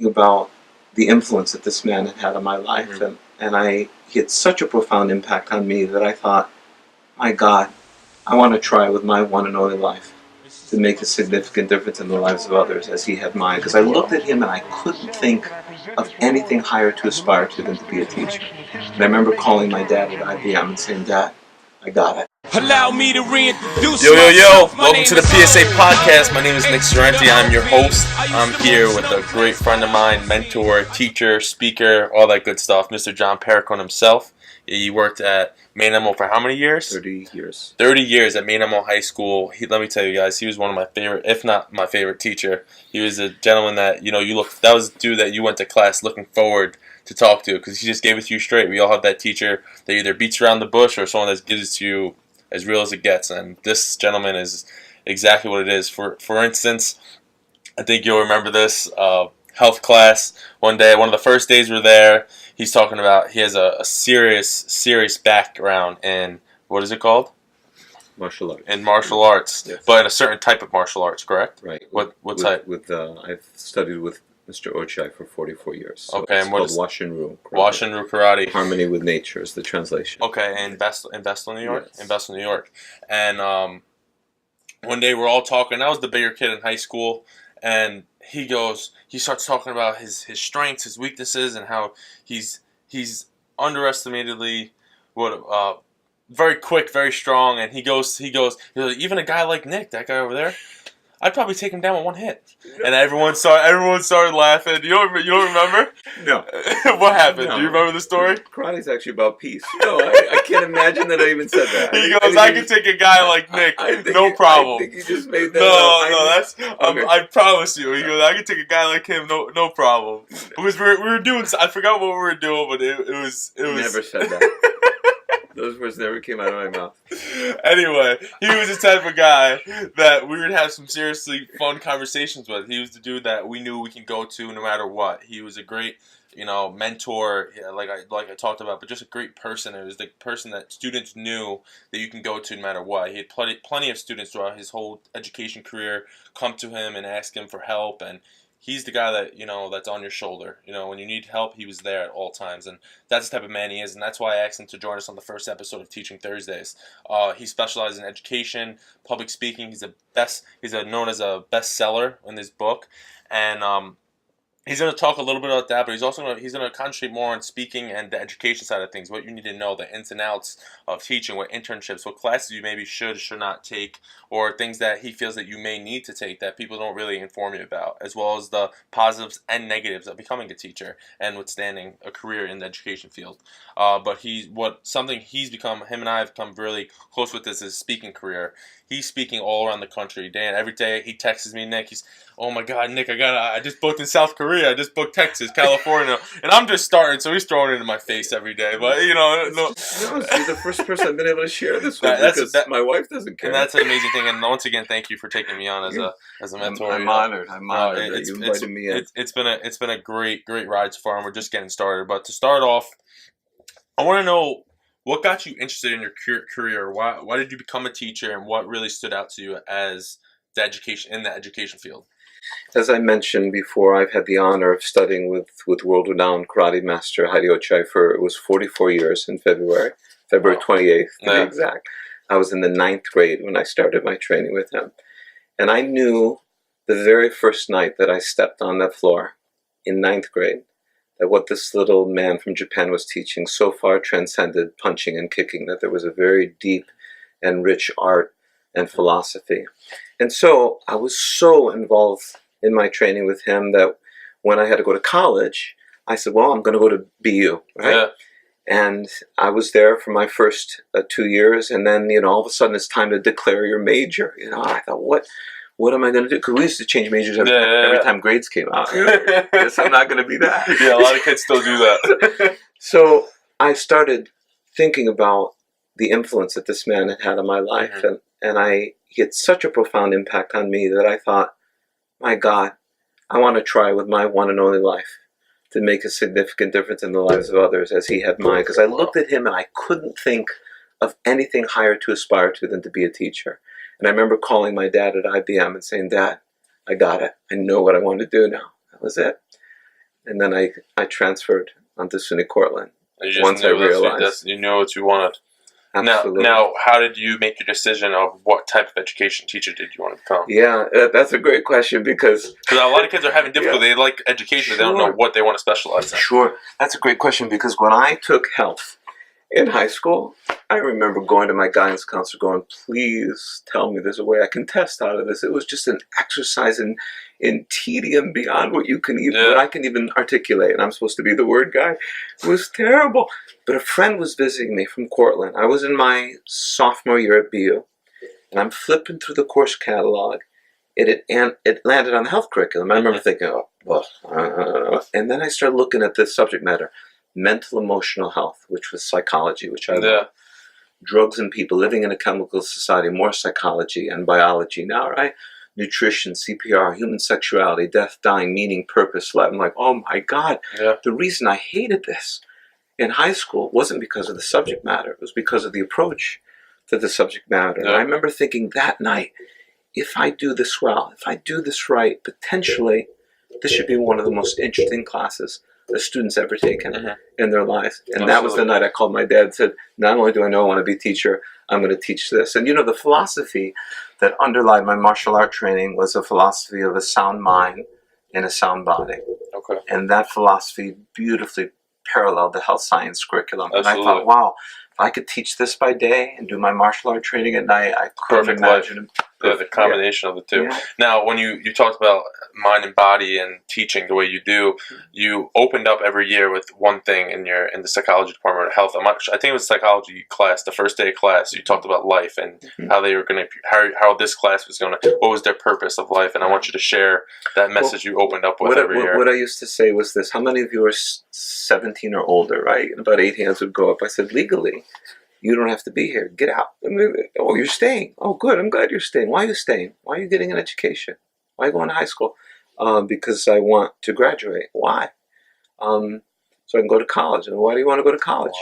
about the influence that this man had had on my life, and he had such a profound impact on me that I thought, my God, I want to try with my one and only life to make a significant difference in the lives of others as he had mine. Because I looked at him and I couldn't think of anything higher to aspire to than to be a teacher. And I remember calling my dad at IBM and saying, Dad, I got it. Allow me to reintroduce Yo, myself. welcome to the PSA podcast. My name is Nick Sorrenti. I'm your host. I'm here with a great friend of mine, mentor, teacher, speaker, all that good stuff, Mr. John Perricone himself. He worked at Maine Endwell for how many years? 30 years. 30 years at Maine Endwell High School. Let me tell you guys, he was one of my favorite, if not my favorite teacher. He was a gentleman that, that was a dude that you went to class looking forward to talk to because he just gave it to you straight. We all have that teacher that either beats around the bush or someone that gives it to you as real as it gets, and this gentleman is exactly what it is. For instance, I think you'll remember this, health class. One day, one of the first days we're there, he's talking about he has a serious background in, what is it called? Martial arts. In martial arts, yes. But in a certain type of martial arts, correct? Right. What type? I've studied with Mr. Ochai for 44 years. So okay, it's and what called is Washin-Ryu Karate. Washin-Ryu Karate? Harmony with Nature is the translation. Okay, in Bethel, New York? Yes. In Bethel, New York. And one day we're all talking. I was the bigger kid in high school, and he starts talking about his strengths, his weaknesses, and how he's underestimatedly very quick, very strong. And he goes, even a guy like Nick, that guy over there, I'd probably take him down with one hit. And everyone started laughing. You don't remember? No. What happened? No. Do you remember the story? Karate's actually about peace. No, I can't imagine that I even said that. He goes, I can take a guy like Nick, no problem. I think you just made that No, okay. I promise you. He goes, I can take a guy like him, no problem. Because we were doing, I forgot what we were doing, but it was. Never said that. Those words never came out of my mouth. Anyway, he was the type of guy that we would have some seriously fun conversations with. He was the dude that we knew we can go to no matter what. He was a great, mentor, like I talked about, but just a great person. It was the person that students knew that you can go to no matter what. He had plenty of students throughout his whole education career come to him and ask him for help, and he's the guy that, that's on your shoulder. When you need help, he was there at all times. And that's the type of man he is. And that's why I asked him to join us on the first episode of Teaching Thursdays. He specializes in education, public speaking. He's known as a bestseller in this book. And he's going to talk a little bit about that, but he's going to concentrate more on speaking and the education side of things, what you need to know, the ins and outs of teaching, what internships, what classes you maybe should not take, or things that he feels that you may need to take that people don't really inform you about, as well as the positives and negatives of becoming a teacher and withstanding a career in the education field. But him and I have become really close with this, his speaking career. He's speaking all around the country. Dan, every day he texts me, Nick, oh my God, Nick, I just booked in South Korea, I just booked Texas, California, and I'm just starting, so he's throwing it in my face every day. But no. You're the first person I've been able to share this with because my wife doesn't care. And that's an amazing thing. And once again, thank you for taking me on as a mentor. I'm honored. I'm honored that you invited me in. It's been a great ride so far, and we're just getting started. But to start off, I want to know what got you interested in your career. Why did you become a teacher, and what really stood out to you as the education field? As I mentioned before, I've had the honor of studying with world-renowned karate master Heidi Ochai for, it was 44 years in February 28th to be exact. I was in the 9th grade when I started my training with him. And I knew the very first night that I stepped on that floor in 9th grade that what this little man from Japan was teaching so far transcended punching and kicking, that there was a very deep and rich art and philosophy. And so I was so involved in my training with him that when I had to go to college, I said, well, I'm going to go to BU, right? Yeah. And I was there for my first 2 years, and then, all of a sudden it's time to declare your major. I thought, what am I going to do? Because we used to change majors every time grades came out. I guess I'm not going to be that. Yeah, a lot of kids still do that. So I started thinking about the influence that this man had had on my life, and he had such a profound impact on me that I thought, my God, I want to try with my one and only life to make a significant difference in the lives of others as he had mine. Because I looked at him and I couldn't think of anything higher to aspire to than to be a teacher. And I remember calling my dad at IBM and saying, Dad, I got it. I know what I want to do now. That was it. And then I transferred onto SUNY Cortland. You just once I knew realized. you knew what you wanted. Absolutely. Now, how did you make your decision of what type of education teacher did you want to become? Yeah, that's a great question because a lot of kids are having difficulty. They like education, but they don't know what they want to specialize in. Sure. That's a great question because when I took health in high school, I remember going to my guidance counselor going, please tell me there's a way I can test out of this. It was just an exercise in tedium beyond what what I can even articulate. And I'm supposed to be the word guy. It was terrible. But a friend was visiting me from Cortland. I was in my sophomore year at BU, and I'm flipping through the course catalog. It landed on the health curriculum. I remember thinking, oh, well, and then I started looking at this subject matter, mental emotional health, which was psychology, which I love. Drugs and people, living in a chemical society, more psychology and biology now, right? Nutrition, CPR, human sexuality, death, dying, meaning, purpose, life. I'm like, oh my God. The reason I hated this in high school wasn't because of the subject matter. It was because of the approach to the subject matter. And I remember thinking that night, if I do this well, if I do this right, potentially this should be one of the most interesting classes the students ever taken in their lives. And that was the night I called my dad and said, not only do I know I want to be a teacher, I'm going to teach this. And the philosophy that underlied my martial art training was a philosophy of a sound mind and a sound body. And that philosophy beautifully paralleled the health science curriculum. And I thought, wow, if I could teach this by day and do my martial art training at night, I couldn't imagine. The combination of the two. Now, when you talked about mind and body and teaching the way you do, you opened up every year with one thing in the psychology department of health. I think it was psychology class, the first day of class. You talked about life and how they were going to, how this class was going to, what was their purpose of life, and I want you to share that message you opened up with every year. What I used to say was this: how many of you are 17 or older? Right, and about 8 hands would go up. I said, legally, you don't have to be here. Get out. Oh, you're staying. Oh, good. I'm glad you're staying. Why are you staying? Why are you getting an education? Why are you going to high school? Because I want to graduate. Why? So I can go to college. And why do you want to go to college?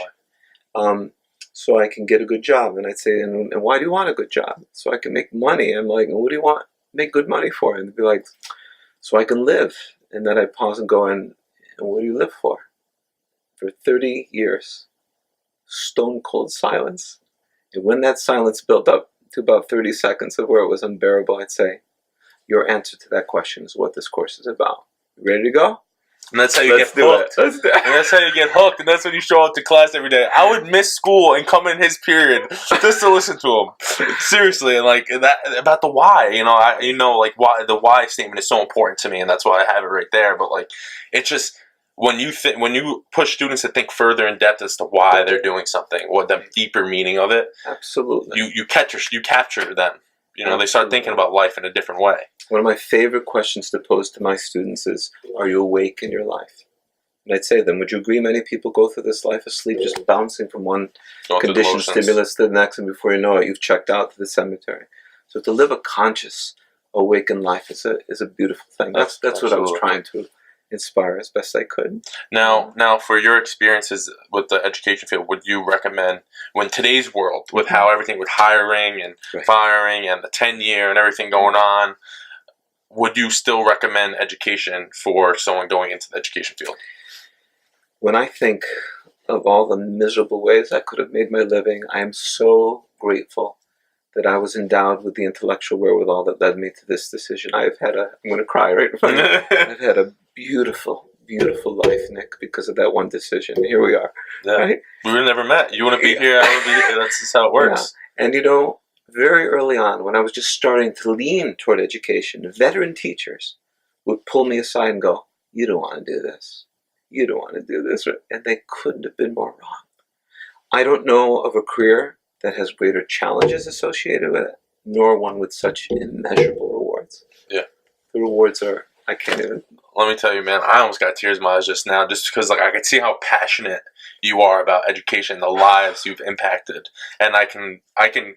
So I can get a good job. And I'd say, and why do you want a good job? So I can make money. I'm like, what do you want? Make good money for? And they'd be like, so I can live. And then I'd pause and go, and what do you live for? For 30 years. Stone cold silence. And when that silence built up to about 30 seconds of where it was unbearable, I'd say, your answer to that question is what this course is about. You ready to go? And that's how you get hooked. And that's how you get hooked. And that's when you show up to class every day. I would miss school and come in his period just to listen to him. Seriously, and like that about the why. Why the why statement is so important to me, and that's why I have it right there. But like, it's just. When you push students to think further in depth as to why they're doing something, what the deeper meaning of it, absolutely, you capture them. They start thinking about life in a different way. One of my favorite questions to pose to my students is, "Are you awake in your life?" And I'd say to them, "Would you agree many people go through this life asleep, just bouncing from one condition, stimulus to the next, and before you know it, you've checked out to the cemetery?" So to live a conscious, awakened life is a beautiful thing. That's what I was trying to inspire as best I could. Now, for your experiences with the education field, would you recommend, when today's world, with how everything with hiring and firing and the 10-year and everything going on, would you still recommend education for someone going into the education field? When I think of all the miserable ways I could have made my living, I am so grateful that I was endowed with the intellectual wherewithal that led me to this decision. I'm going to cry right in front of you. I've had a beautiful, beautiful life, Nick, because of that one decision. Here we are. Yeah. Right? We would have never met. You want to be here, I want to be here. That's just how it works. Yeah. And very early on, when I was just starting to lean toward education, veteran teachers would pull me aside and go, "You don't want to do this. You don't want to do this." And they couldn't have been more wrong. I don't know of a career that has greater challenges associated with it, nor one with such immeasurable rewards. Yeah. The rewards are, I can't even. Let me tell you, man, I almost got tears in my eyes just now, just because I could see how passionate you are about education, the lives you've impacted. And I can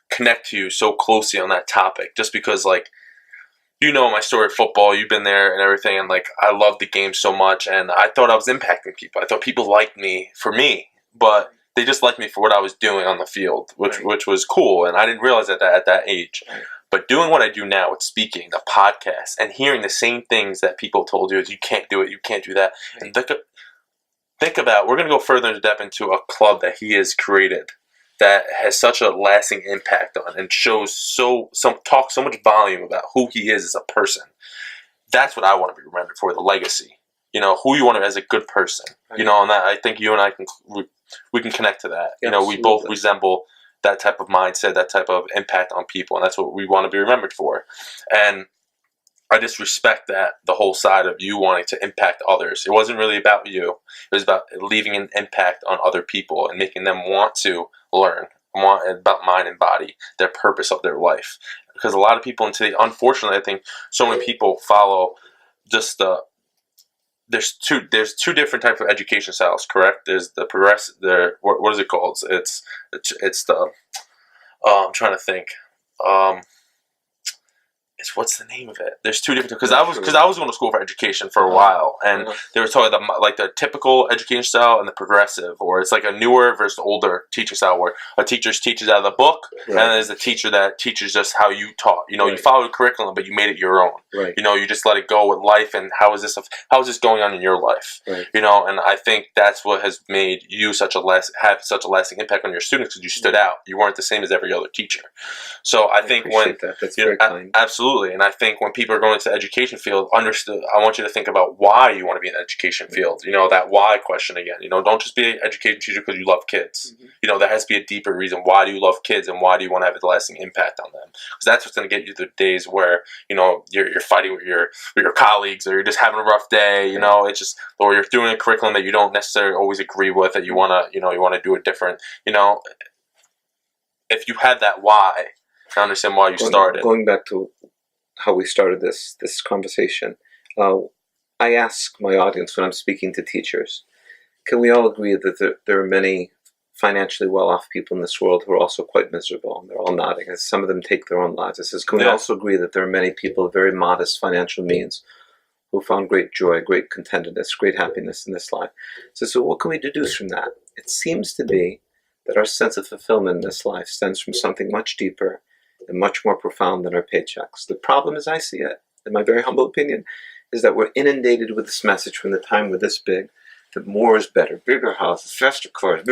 connect to you so closely on that topic, just because, my story of football, you've been there and everything, and I love the game so much, and I thought I was impacting people. I thought people liked me for me, but they just liked me for what I was doing on the field, which was cool, and I didn't realize that at that age. But doing what I do now with speaking, the podcast, and hearing the same things that people told you is you can't do it, you can't do that. And think about, we're going to go further into depth into a club that he has created that has such a lasting impact on and shows talks so much volume about who he is as a person. That's what I want to be remembered for, the legacy. You know, who you want to as a good person. Right. You know, and that, I think you and I we can connect to that. You know, we both resemble that type of mindset, that type of impact on people, and that's what we want to be remembered for. And I just respect that, the whole side of you wanting to impact others. It wasn't really about you. It was about leaving an impact on other people and making them want to learn, about mind and body, their purpose of their life. Because a lot of people today, unfortunately, I think so many people follow just there's two different types of education styles, correct? There's the progressive, what is it called? It's the I'm trying to think. What's the name of it? There's two different, because I was going to school for education for a while, and they were talking about like the typical education style and the progressive, or it's like a newer versus older teaching style where a teacher teaches out of the book, and there's a teacher that teaches just how you taught. You know, you followed the curriculum, but you made it your own. Right. You know, you just let it go with life, and how is this going on in your life? Right. You know, and I think that's what has made you have such a lasting impact on your students, because you stood out. You weren't the same as every other teacher. So I think that's very kind. Absolutely. And I think when people are going into the education field, I want you to think about why you want to be in the education field. You know, that why question again. You know, don't just be an education teacher because you love kids. Mm-hmm. You know, there has to be a deeper reason. Why do you love kids, and why do you want to have a lasting impact on them? Because that's what's going to get you through days where, you know, you're fighting with your colleagues, or you're just having a rough day. You know, it's just, or you're doing a curriculum that you don't necessarily always agree with, that you want to do it different. You know, if you had that why, I understand why you started. Going back to how we started this conversation, I ask my audience when I'm speaking to teachers, can we all agree that there are many financially well-off people in this world who are also quite miserable? And they're all nodding, as some of them take their own lives. I says, can we also agree that there are many people of very modest financial means who found great joy, great contentedness, great happiness in this life? So what can we deduce from that? It seems to be that our sense of fulfillment in this life stems from something much deeper and much more profound than our paychecks. The problem, as I see it, in my very humble opinion, is that we're inundated with this message from the time we're this big, that more is better, bigger houses, faster cars,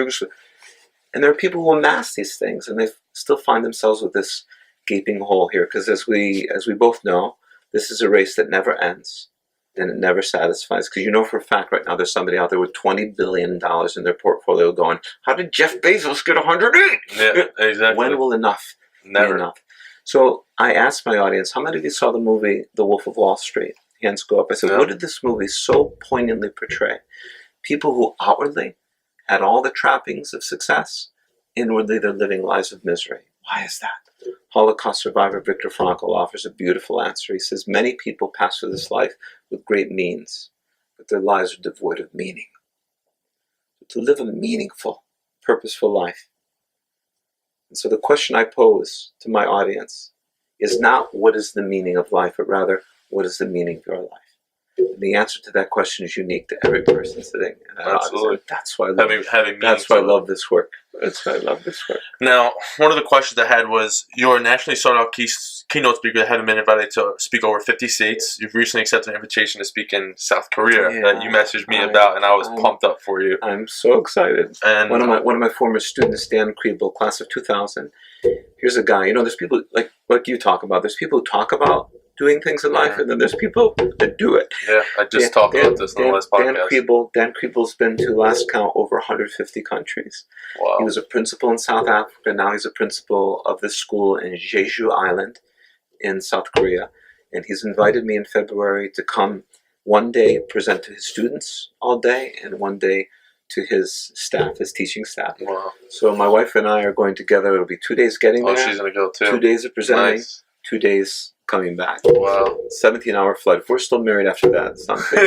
and there are people who amass these things, and they still find themselves with this gaping hole here, because as we both know, this is a race that never ends, and it never satisfies. Because you know for a fact right now there's somebody out there with $20 billion in their portfolio going, how did Jeff Bezos get 108? Yeah, exactly. When will enough Never. be enough? So I asked my audience, how many of you saw the movie The Wolf of Wall Street? Hands go up. I said, what did this movie so poignantly portray? People who outwardly had all the trappings of success, inwardly they're living lives of misery. Why is that? Holocaust survivor Viktor Frankl offers a beautiful answer. He says, many people pass through this life with great means, but their lives are devoid of meaning. To live a meaningful, purposeful life. And so the question I pose to my audience is not what is the meaning of life, but rather what is the meaning of your life? And the answer to that question is unique to every person sitting. Absolutely. That's why I love this work. That's why I love this work. Now, one of the questions I had was, you're a nationally sought out keynote speaker that haven't been invited to speak over 50 states. You've recently accepted an invitation to speak in South Korea that you messaged me about, and I was pumped up for you. I'm so excited. And one of my former students, Dan Kriebel, class of 2000. Here's a guy. You know, there's people like you talk about. There's people who talk about doing things in life, and then there's people that do it. Yeah, I just talked about this in the last podcast. Dan Kriebel's been to, last count, over 150 countries. Wow. He was a principal in South Africa. Now he's a principal of this school in Jeju Island in South Korea. And he's invited me in February to come one day present to his students all day, and one day to his staff, his teaching staff. Wow. So my wife and I are going together. It'll be 2 days getting there. Oh, she's going to go too. 2 days of presenting, 2 days coming back. Wow. 17-hour flight. If we're still married after that, something.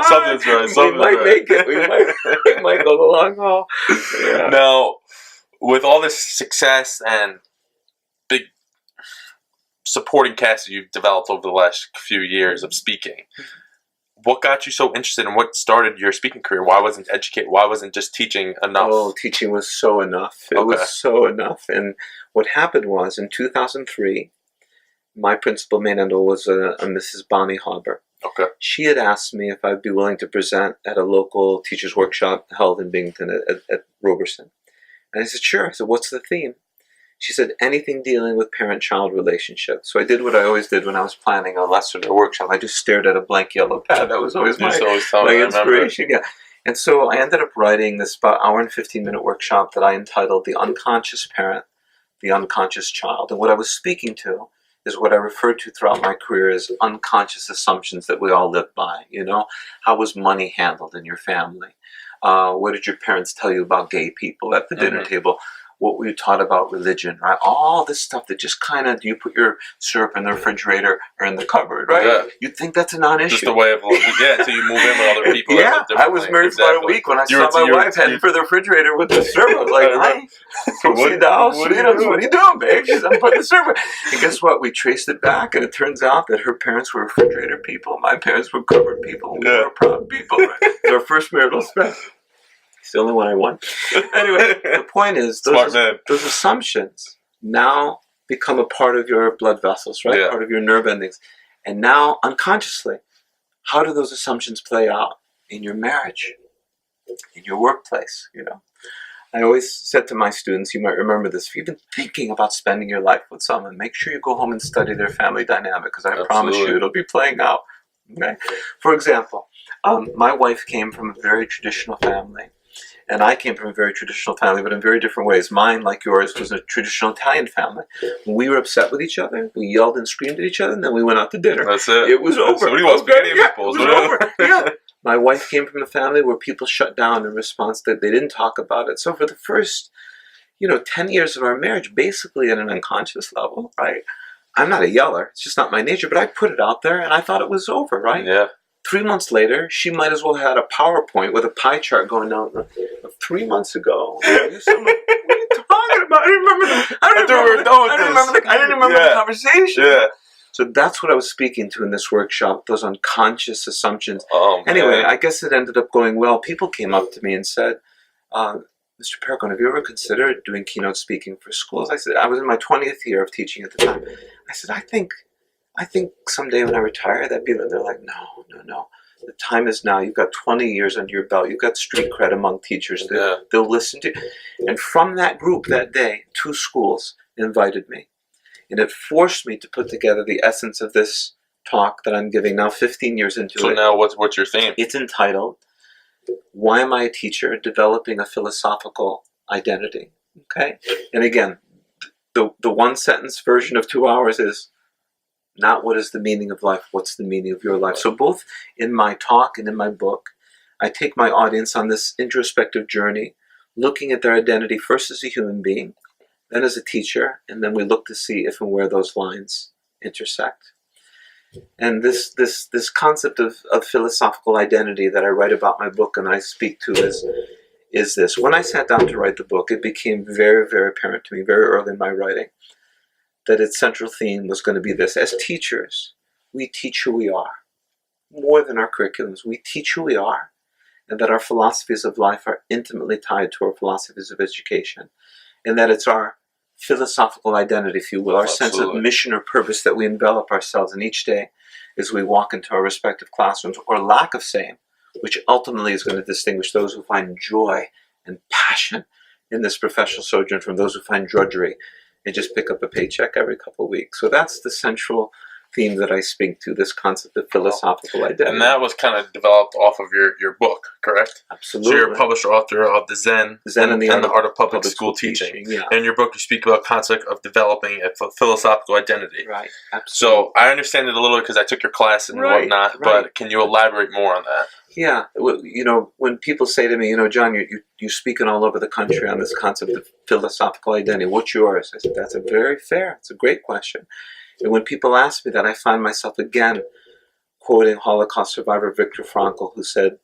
Something's right. We might make it. We might go the long haul. Yeah. Now, with all this success and big supporting cast that you've developed over the last few years of speaking, what got you so interested and what started your speaking career? Why wasn't just teaching enough? Oh, teaching was so enough. It was so enough. And what happened was in 2003, my principal, Maine Endwell, was a Mrs. Bonnie Hauber. Okay. She had asked me if I'd be willing to present at a local teachers workshop held in Binghamton at Roberson. And I said, sure. I said, what's the theme? She said, anything dealing with parent-child relationships. So I did what I always did when I was planning a lesson or a workshop. I just stared at a blank yellow pad. That was always my inspiration. Yeah. And so I ended up writing this about hour and 15-minute workshop that I entitled The Unconscious Parent, The Unconscious Child. And what I was speaking to is what I referred to throughout my career as unconscious assumptions that we all live by. You know, how was money handled in your family? What did your parents tell you about gay people at the dinner table? What were you taught about religion, right? All this stuff that just kind of, do you put your syrup in the refrigerator or in the cupboard, right? Yeah. You'd think that's a non-issue. Just a way of, until you move in with other people. Yeah, I was married for about a week when I saw my wife heading for the refrigerator with the syrup. I was like, hi, what are you doing, babe? She said, I'm putting the syrup in. And guess what? We traced it back, and it turns out that her parents were refrigerator people. My parents were cupboard people. We were proud people. Right? It was our first marital spread. It's the only one I won. Anyway, the point is, those assumptions now become a part of your blood vessels, right? Yeah. Part of your nerve endings. And now, unconsciously, how do those assumptions play out in your marriage, in your workplace, you know? I always said to my students, you might remember this, if you've been thinking about spending your life with someone, make sure you go home and study their family dynamic, because I promise you it'll be playing out. Okay? For example, my wife came from a very traditional family. And I came from a very traditional family, but in very different ways. Mine, like yours, was a traditional Italian family. When we were upset with each other, we yelled and screamed at each other, and then we went out to dinner. That's it. It was over. Somebody wants spaghetti and meatballs. It was over. Yeah. My wife came from a family where people shut down in response that they didn't talk about it. So for the first, 10 years of our marriage, basically at an unconscious level, right? I'm not a yeller. It's just not my nature, but I put it out there, and I thought it was over, right? Yeah. 3 months later, she might as well have had a PowerPoint with a pie chart going down. 3 months ago, what are you talking about? I didn't remember the conversation. Yeah. So that's what I was speaking to in this workshop, those unconscious assumptions. Oh, anyway, I guess it ended up going well. People came up to me and said, Mr. Perricone, have you ever considered doing keynote speaking for schools? I said, I was in my 20th year of teaching at the time. I said, I think someday when I retire, that'd be. They're like, no. The time is now. You've got 20 years under your belt. You've got street cred among teachers. They'll listen to you. And from that group that day, 2 schools invited me. And it forced me to put together the essence of this talk that I'm giving now 15 years into it. So now what's your theme? It's entitled, Why Am I a Teacher? Developing a Philosophical Identity. Okay? And again, the one-sentence version of 2 hours is, not what is the meaning of life, what's the meaning of your life. So both in my talk and in my book, I take my audience on this introspective journey, looking at their identity first as a human being, then as a teacher, and then we look to see if and where those lines intersect. And this concept of philosophical identity that I write about in my book and I speak to is this. When I sat down to write the book, it became very, very apparent to me very early in my writing that its central theme was going to be this. As teachers, we teach who we are. More than our curriculums, we teach who we are, and that our philosophies of life are intimately tied to our philosophies of education, and that it's our philosophical identity, if you will, our sense of mission or purpose that we envelop ourselves in each day as we walk into our respective classrooms, or lack of same, which ultimately is going to distinguish those who find joy and passion in this professional sojourn from those who find drudgery and just pick up a paycheck every couple of weeks. So that's the central theme that I speak to, this concept of philosophical identity. And that was kind of developed off of your book, correct? Absolutely. So you're a published author of the Zen and the Art of Public School Teaching. Yeah. And in your book, you speak about the concept of developing a philosophical identity. Right, absolutely. So I understand it a little because I took your class and whatnot, but can you elaborate more on that? Yeah, when people say to me, John, you're speaking all over the country on this concept of philosophical identity. What's yours? I said, that's it's a great question. And when people ask me that, I find myself again quoting Holocaust survivor Viktor Frankl, who said,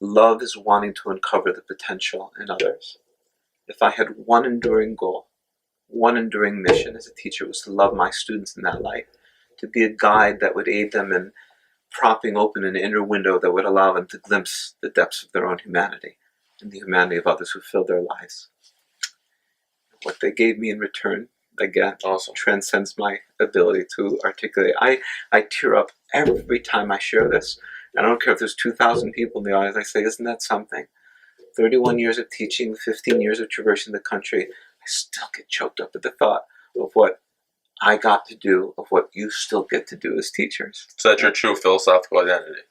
love is wanting to uncover the potential in others. If I had one enduring goal, one enduring mission as a teacher, was to love my students in that light, to be a guide that would aid them in propping open an inner window that would allow them to glimpse the depths of their own humanity and the humanity of others who filled their lives. What they gave me in return, again, Awesome. transcends my ability to articulate. I tear up every time I share this. I don't care if there's 2,000 people in the audience. I say, isn't that something? 31 years of teaching, 15 years of traversing the country. I still get choked up at the thought of what I got to do, of what you still get to do as teachers. So that's your true philosophical identity.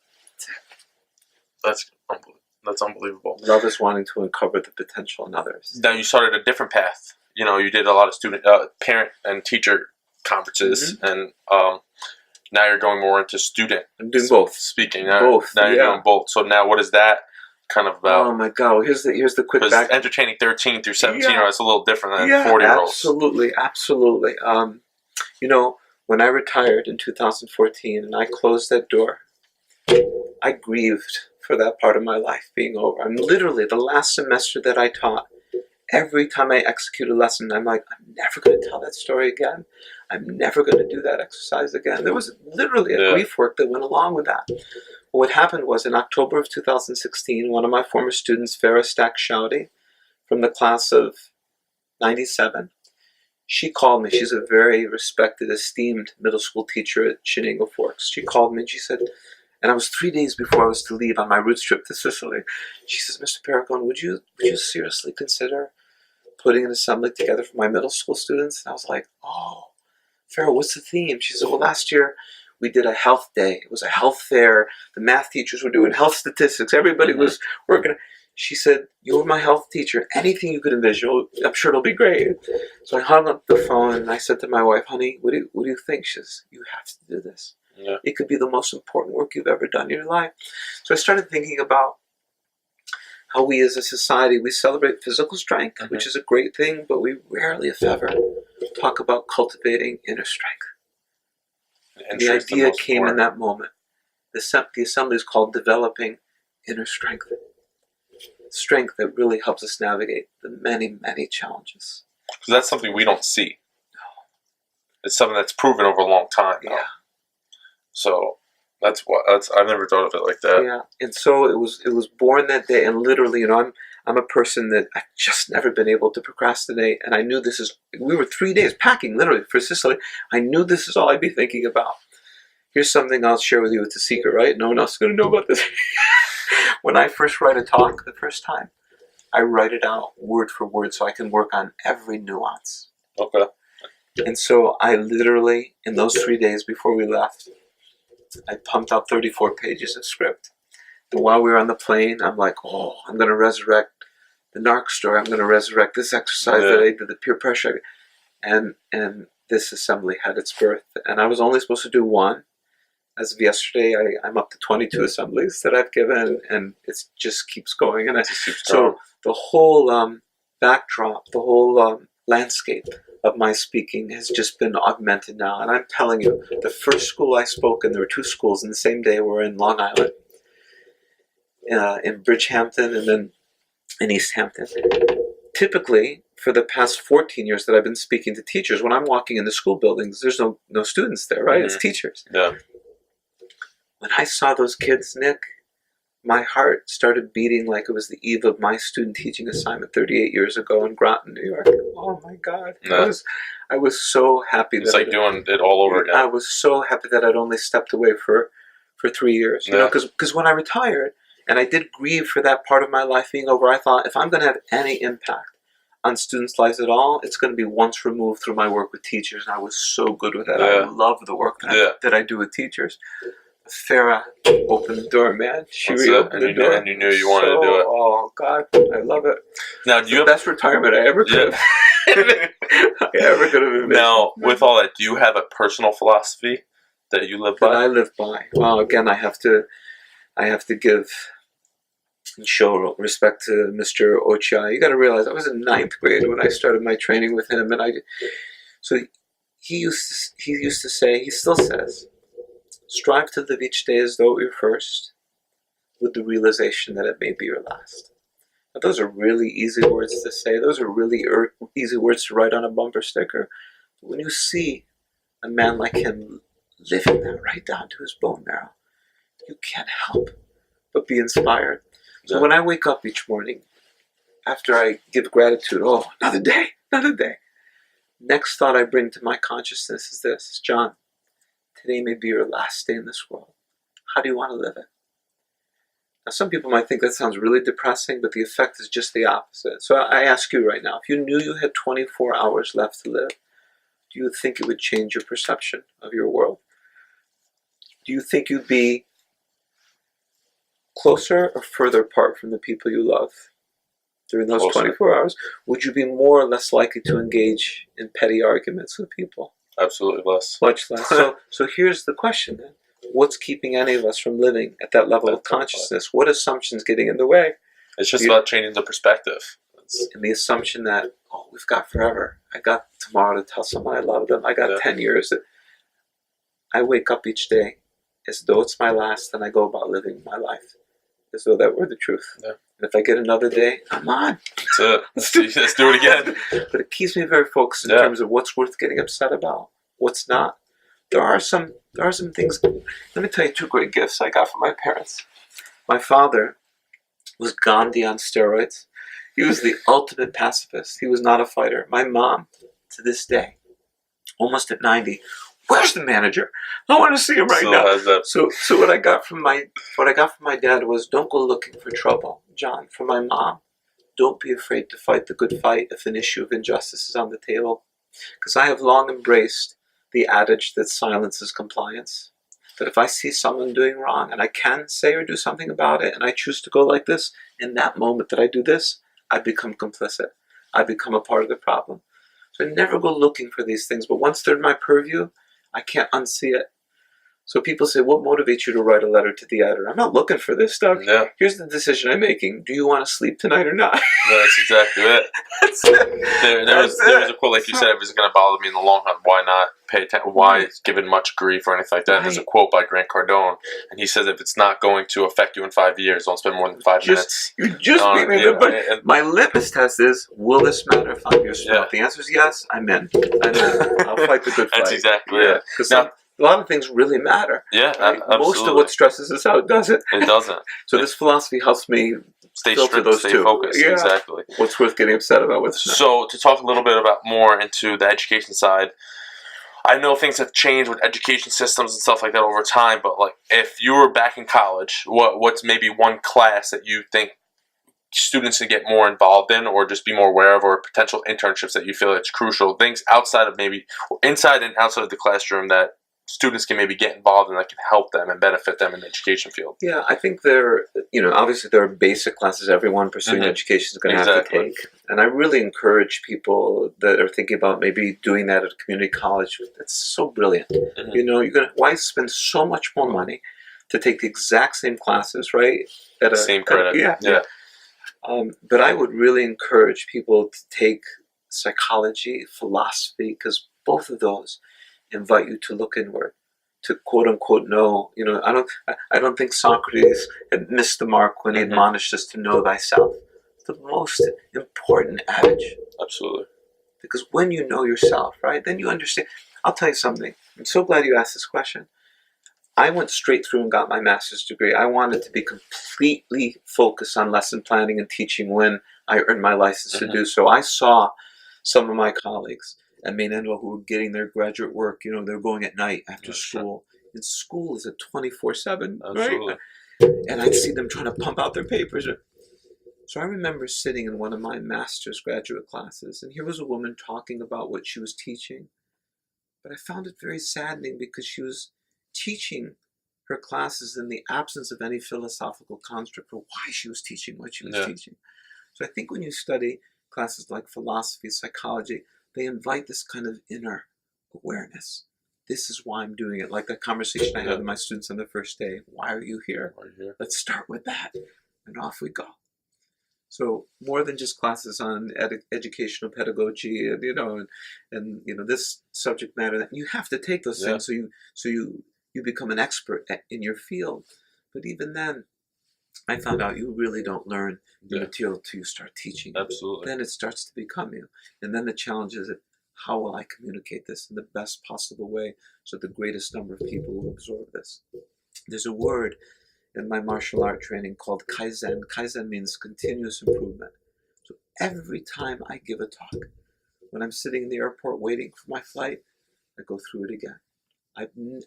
That's unbelievable. Love is wanting to uncover the potential in others. Now you started a different path. You know, you did a lot of student, parent, and teacher conferences, and now you're going more into student. I'm doing both. Speaking. Both. Now you're doing both. So now, what is that kind of about? Oh my God! Here's the quick back. Entertaining 13 through 17-year-olds, it's a little different than 40-year-olds. Absolutely. You know, when I retired in 2014 and I closed that door, I grieved for that part of my life being over. I'm literally, the last semester that I taught, every time I execute a lesson, I'm like, I'm never going to tell that story again. I'm never going to do that exercise again. There was literally a grief work that went along with that. What happened was in October of 2016, one of my former students, Farah Stack-Shouty, from the class of 97, she called me. She's a very respected, esteemed middle school teacher at Shenango Forks. She called me and she said, and I was 3 days before I was to leave on my roots trip to Sicily. She says, Mr. Perricone, would you seriously consider putting an assembly together for my middle school students? And I was like, oh, Farrah, what's the theme? She said, well, last year we did a health day. It was a health fair. The math teachers were doing health statistics. Everybody was working. She said, you're my health teacher. Anything you could envision, I'm sure it'll be great. So I hung up the phone and I said to my wife, honey, what do you think? She says, you have to do this. Yeah. It could be the most important work you've ever done in your life. So I started thinking about how we as a society, we celebrate physical strength, which is a great thing, but we rarely, if ever, talk about cultivating inner strength. And the idea came in that moment. The assembly is called Developing Inner Strength. Strength that really helps us navigate the many, many challenges. So that's something we don't see. No. It's something that's proven over a long time now. Yeah. So that's I've never thought of it like that. Yeah. And so it was born that day, and literally, you know, I'm a person that I've just never been able to procrastinate, and I knew we were 3 days packing literally for Sicily. I knew this is all I'd be thinking about. Here's something I'll share with you. It's a secret, right? No one else is going to know about this. When I first write a talk the first time, I write it out word for word so I can work on every nuance. Okay. And so I literally, in those 3 days before we left, I pumped out 34 pages of script. And while we were on the plane, I'm like, oh, I'm going to resurrect the NARC story. I'm going to resurrect this exercise that I did, the peer pressure. And this assembly had its birth. And I was only supposed to do one. As of yesterday, I'm up to 22 assemblies that I've given, and it just keeps going. And so the whole backdrop, the whole landscape of my speaking has just been augmented now. And I'm telling you, the first school I spoke in, there were 2 schools in the same day, were in Long Island, in Bridgehampton, and then in East Hampton. Typically, for the past 14 years that I've been speaking to teachers, when I'm walking in the school buildings, there's no students there, right? It's teachers. Yeah. When I saw those kids, Nick, my heart started beating like it was the eve of my student teaching assignment 38 years ago in Groton, New York. Oh my God. Yeah. I was so happy. It's like doing it all over again. I was so happy that I'd only stepped away for 3 years. You know, because when I retired, and I did grieve for that part of my life being over, I thought, if I'm going to have any impact on students' lives at all, it's going to be once removed through my work with teachers. And I was so good with that. Yeah. I love the work that I do with teachers. Farah opened the door, man. She reopened the door. And you knew you wanted to do it. Oh, God. I love it. Now, do you have the best retirement I ever could have. I ever could have envisioned. Now, with all that, do you have a personal philosophy that you live by? That I live by. Well, again, I have to give and show respect to Mr. Ochai. You got to realize I was in 9th grade when I started my training with him, and so he used to say, he still says, strive to live each day as though it were your first, with the realization that it may be your last. Now, those are really easy words to say. Those are really easy words to write on a bumper sticker. But when you see a man like him living that right down to his bone marrow, you can't help but be inspired. So Yeah. when I wake up each morning, after I give gratitude, oh, another day, another day. Next thought I bring to my consciousness is this: John, today may be your last day in this world. How do you want to live it? Now, some people might think that sounds really depressing, but the effect is just the opposite. So I ask you right now, if you knew you had 24 hours left to live, do you think it would change your perception of your world? Do you think you'd be closer or further apart from the people you love during those Closer. 24 hours? Would you be more or less likely to engage in petty arguments with people? Absolutely less. Much less. So here's the question then. What's keeping any of us from living at that level of consciousness? What assumptions getting in the way? It's just about changing the perspective. And the assumption that, oh, we've got forever. I got tomorrow to tell someone I love them. I got 10 years. I wake up each day as though it's my last, and I go about living my life as though that were the truth. Yeah. And if I get another day, I'm on. That's it. Let's do it again. But it keeps me very focused in terms of what's worth getting upset about, what's not. There are some things. Let me tell you 2 great gifts I got from my parents. My father was Gandhi on steroids. He was the ultimate pacifist. He was not a fighter. My mom, to this day, almost at 90, where's the manager? I want to see him right now. So what I got from my dad was, don't go looking for trouble, John. From my mom, don't be afraid to fight the good fight if an issue of injustice is on the table. Because I have long embraced the adage that silence is compliance. That if I see someone doing wrong and I can say or do something about it, and I choose to go like this, in that moment that I do this, I become complicit. I become a part of the problem. So I never go looking for these things, but once they're in my purview, I can't unsee it. So people say, what motivates you to write a letter to the editor? I'm not looking for this stuff. Yeah. Here's the decision I'm making. Do you want to sleep tonight or not? That's exactly it. That's it. There was a quote, like you said, if it's going to bother me in the long run, why not pay attention? Why give it much grief or anything like that? Right. There's a quote by Grant Cardone, and he says, if it's not going to affect you in 5 years, don't spend more than 5 minutes. You just beat me. But my litmus test is, will this matter 5 years from now? If the answer is yes, I'm in. I'll fight the good fight. That's exactly it. Because a lot of things really matter. Yeah, right? Absolutely. Most of what stresses us out doesn't. It doesn't. So this philosophy helps me stay filter strict, those stay two. focused. Yeah. Exactly. What's worth getting upset about? What's not. So to talk a little bit about more into the education side, I know things have changed with education systems and stuff like that over time, but like if you were back in college, what's maybe one class that you think students should get more involved in or just be more aware of, or potential internships that you feel it's crucial, things outside of maybe inside and outside of the classroom that students can maybe get involved in that can help them and benefit them in the education field? Yeah, I think obviously there are basic classes everyone pursuing education is going to have to take. And I really encourage people that are thinking about maybe doing that at a community college. That's so brilliant. Why spend so much more money to take the exact same classes, right? At same credit. Yeah. But I would really encourage people to take psychology, philosophy, because both of those invite you to look inward, to quote unquote know. I don't think Socrates had missed the mark when he admonished us to know thyself. It's the most important adage. Absolutely. Because when you know yourself, right, then you understand. I'll tell you something. I'm so glad you asked this question. I went straight through and got my master's degree. I wanted to be completely focused on lesson planning and teaching when I earned my license to do so. I saw some of my colleagues at Maine Endwell who were getting their graduate work, they're going at night after school. And school is a 24/7, right? And I'd see them trying to pump out their papers. So I remember sitting in one of my master's graduate classes, and here was a woman talking about what she was teaching. But I found it very saddening because she was teaching her classes in the absence of any philosophical construct for why she was teaching what she was teaching. So I think when you study classes like philosophy, psychology, they invite this kind of inner awareness. This is why I'm doing it. Like that conversation I had with my students on the first day. Why are you here? Let's start with that. And off we go. So more than just classes on educational pedagogy and this subject matter, you have to take those things so you become an expert in your field. But even then, I found out you really don't learn the material until you start teaching. Absolutely. Then it starts to become you. And then the challenge is, how will I communicate this in the best possible way so the greatest number of people will absorb this? There's a word in my martial art training called Kaizen. Kaizen means continuous improvement. So every time I give a talk, when I'm sitting in the airport waiting for my flight, I go through it again.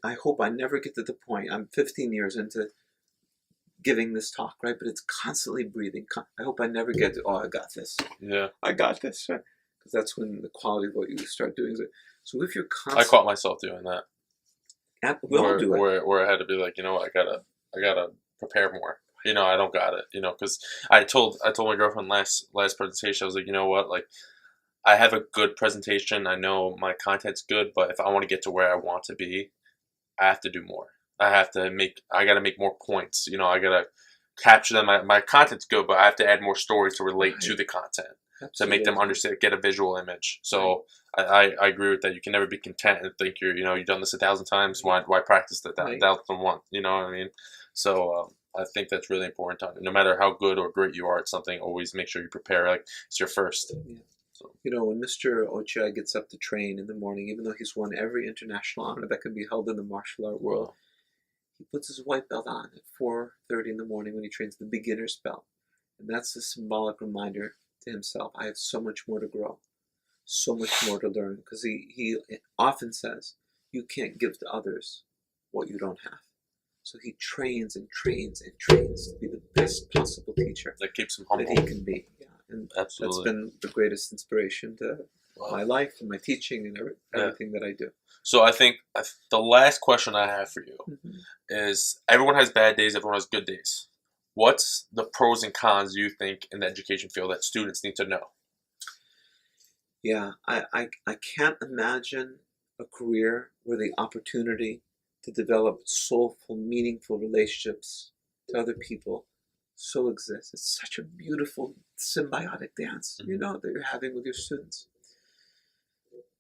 I hope I never get to the point. I'm 15 years into giving this talk, right? But it's constantly breathing. I hope I never get to, oh, I got this. Yeah. I got this, right? Because that's when the quality of what you start doing is it. So if you're I constantly... caught myself doing that. We all do it. Where I had to be like, you know what, I gotta prepare more. You know, I don't got it. You know, because I told my girlfriend last presentation, I was like, you know what, like, I have a good presentation. I know my content's good, but if I want to get to where I want to be, I have to do more. I got to make more points. You know, I got to capture them. My content's good, but I have to add more stories to relate to the content. Absolutely. To make them understand, get a visual image. So I agree with that. You can never be content and think you've done this 1,000 times. Why practice that 1,001? You know what I mean? So I think that's really important. No matter how good or great you are at something, always make sure you prepare. Like it's your first. Yeah. So, when Mr. Ochai gets up to train in the morning, even though he's won every international honor that can be held in the martial art world, he puts his white belt on at 4:30 in the morning when he trains the beginner's belt. And that's a symbolic reminder to himself. I have so much more to grow, so much more to learn. Because he often says, you can't give to others what you don't have. So he trains and trains and trains to be the best possible teacher that keeps him humble. That he can be. Yeah. And absolutely. That's been the greatest inspiration to my life and my teaching and everything that I do. So I think the last question I have for you is, everyone has bad days, everyone has good days. What's the pros and cons you think in the education field that students need to know? Yeah, I can't imagine a career where the opportunity to develop soulful, meaningful relationships to other people so exists. It's such a beautiful symbiotic dance, that you're having with your students.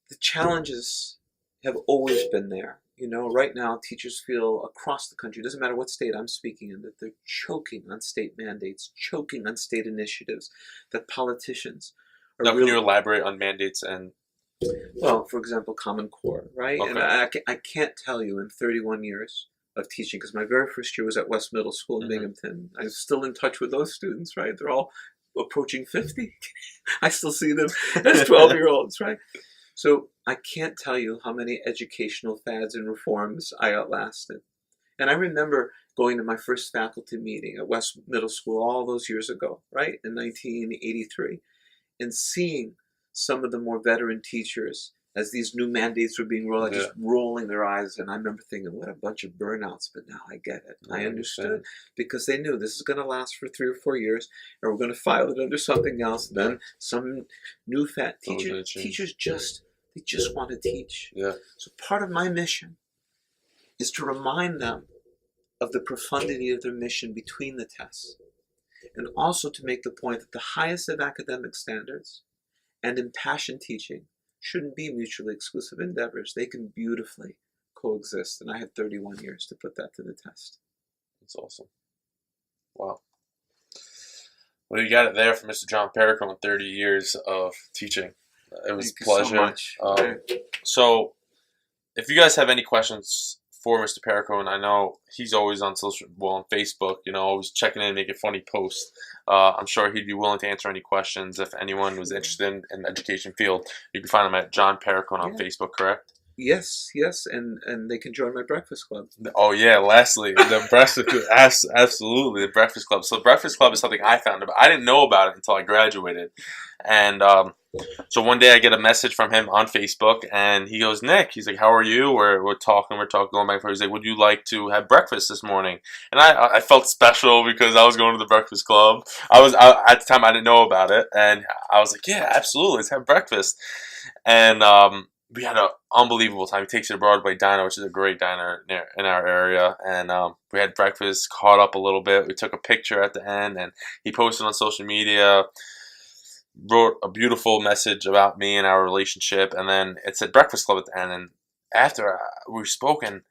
The challenges have always been there. Right now, teachers feel across the country, doesn't matter what state I'm speaking in, that they're choking on state mandates, choking on state initiatives, that politicians are... Now, can you elaborate on mandates and... Well, for example, Common Core, right? Okay. And I can't tell you in 31 years of teaching, because my very first year was at West Middle School in Binghamton. I'm still in touch with those students, right? They're all approaching 50. I still see them as 12-year-olds, right? So I can't tell you how many educational fads and reforms I outlasted. And I remember going to my first faculty meeting at West Middle School all those years ago, right, in 1983, and seeing some of the more veteran teachers, as these new mandates were being rolled out, just rolling their eyes. And I remember thinking, what a bunch of burnouts, but now I get it. I understood, because they knew this is going to last for 3 or 4 years, and we're going to file it under something else. Then some new fat teachers just want to teach. Yeah. So part of my mission is to remind them of the profundity of their mission between the tests, and also to make the point that the highest of academic standards and impassioned teaching shouldn't be mutually exclusive endeavors. They can beautifully coexist, and I had 31 years to put that to the test. That's awesome. Wow. Well, you got it there from Mr. John Perricone, 30 years of teaching. It was a pleasure. So much. So, if you guys have any questions for Mr. Perricone, I know he's always on on Facebook, always checking in, making funny posts. I'm sure he'd be willing to answer any questions. If anyone was interested in the education field, you can find him at John Perricone on Facebook, correct? Yes, and they can join my Breakfast Club. Oh yeah, lastly, the Breakfast Club, absolutely, the Breakfast Club. So the Breakfast Club is something I found about. I didn't know about it until I graduated, and so one day I get a message from him on Facebook, and he goes, Nick, he's like, how are you? We're talking, going back and forth. He's like, would you like to have breakfast this morning? And I felt special because I was going to the Breakfast Club. At the time I didn't know about it, and I was like, yeah, absolutely, let's have breakfast. And we had an unbelievable time. He takes you to Broadway Diner, which is a great diner in our area. And we had breakfast, caught up a little bit. We took a picture at the end, and he posted on social media, wrote a beautiful message about me and our relationship. And then it said Breakfast Club at the end. And after we were spoken,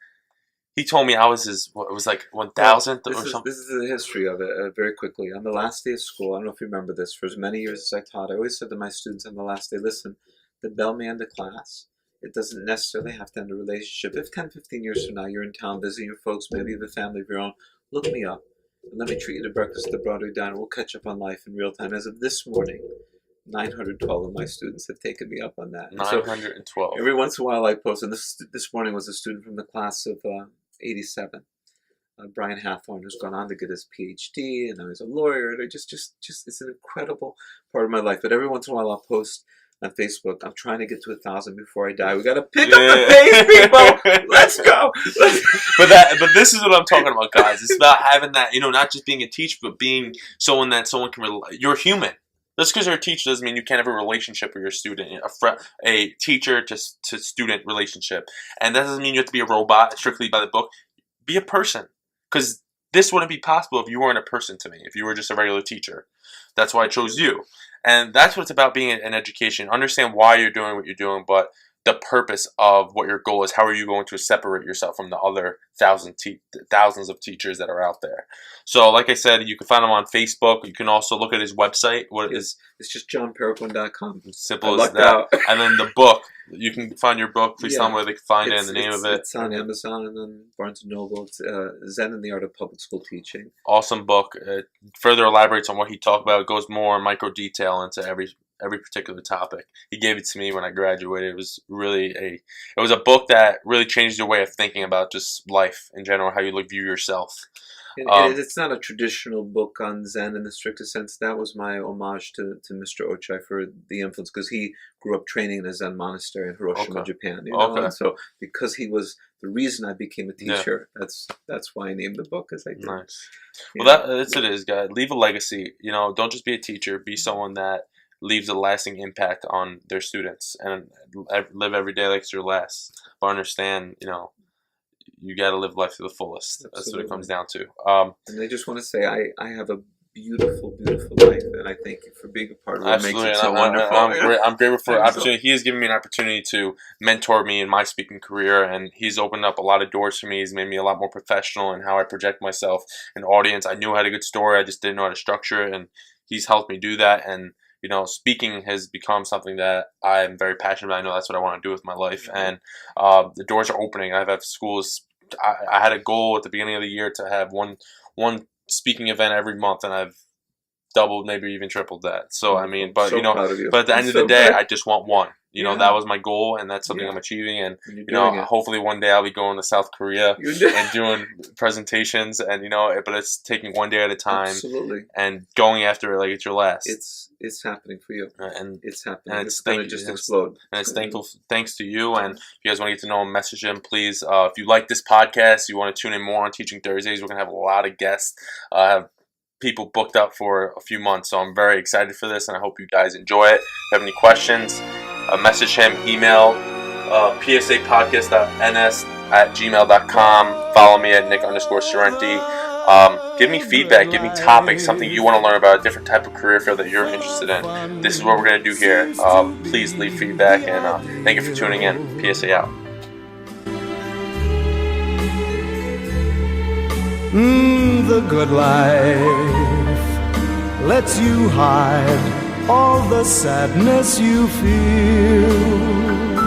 he told me I was his, it was like 1,000th or something. This is the history of it, very quickly. On the last day of school, I don't know if you remember this, for as many years as I taught, I always said to my students on the last day, listen, the bellman to class It doesn't necessarily have to end a relationship. If 10, 15 years from now you're in town visiting your folks, maybe you have a family of your own, look me up and let me treat you to breakfast at the Broadway Diner. We'll catch up on life in real time. As of this morning, 912 of my students have taken me up on that. 912. So every once in a while I post, and this morning was a student from the class of 87. Brian Hathorne, who's gone on to get his PhD, and now he's a lawyer. And just it's an incredible part of my life. But every once in a while I'll post on Facebook, I'm trying to get to 1,000 before I die. We got to pick up the pace, people. Let's go. But this is what I'm talking about, guys. It's about having that, not just being a teacher, but being someone that someone can you're human. Just because you're a teacher doesn't mean you can't have a relationship with your student, a teacher to student relationship. And that doesn't mean you have to be a robot, strictly by the book. Be a person. Because this wouldn't be possible if you weren't a person to me, if you were just a regular teacher. That's why I chose you. And that's what it's about being in education. Understand why you're doing what you're doing, but the purpose of what your goal is. How are you going to separate yourself from the other thousands of teachers that are out there? So, like I said, you can find him on Facebook. You can also look at his website. It's just johnperricone.com. Simple as that. And then the book. You can find your book. Please tell them where they can find it and the name of it. It's on Amazon and then Barnes & Noble. It's Zen and the Art of Public School Teaching. Awesome book. It further elaborates on what he talked about. It goes more in micro detail into every particular topic. He gave it to me when I graduated. It was really a book that really changed your way of thinking about just life in general, how you view yourself. It's not a traditional book on Zen in the strictest sense. That was my homage to Mr. Ochai for the influence, because he grew up training in a Zen monastery in Hiroshima, Japan. And so because he was the reason I became a teacher, that's why I named the book as I did. Nice. Well, that's it is, guys. Leave a legacy. Don't just be a teacher. Be someone that leaves a lasting impact on their students, and live every day like it's your last. But understand, you got to live life to the fullest. Absolutely. That's what it comes down to. And I just want to say I have a beautiful, beautiful life, and I thank you for being a part of what makes it so wonderful. I'm grateful for the opportunity. He has given me an opportunity to mentor me in my speaking career, and he's opened up a lot of doors for me. He's made me a lot more professional in how I project myself in audience. I knew I had a good story. I just didn't know how to structure it, and he's helped me do that. And speaking has become something that I'm very passionate about. I know that's what I want to do with my life, and the doors are opening. I've had schools. I had a goal at the beginning of the year to have one speaking event every month, and I've doubled, maybe even tripled that. So but but at the end of the day, I just want one. That was my goal, and that's something I'm achieving. And hopefully one day I'll be going to South Korea and doing presentations, and but it's taking one day at a time. Absolutely. And going after it like it's your last. It's happening for you, and it's happening. And it's going to just explode. And it's thanks to you. And if you guys want to get to know him, message him, please. If you like this podcast, you want to tune in more on Teaching Thursdays, we're gonna have a lot of guests. Have people booked up for a few months, so I'm very excited for this, and I hope you guys enjoy it. If you have any questions, message him, email psapodcast.ns@gmail.com. Follow me at Nick_Sorrenti. Give me feedback, give me topics, something you want to learn about, a different type of career field that you're interested in. This is what we're going to do here. Please leave feedback, and thank you for tuning in. PSA out. The good life lets you hide all the sadness you feel.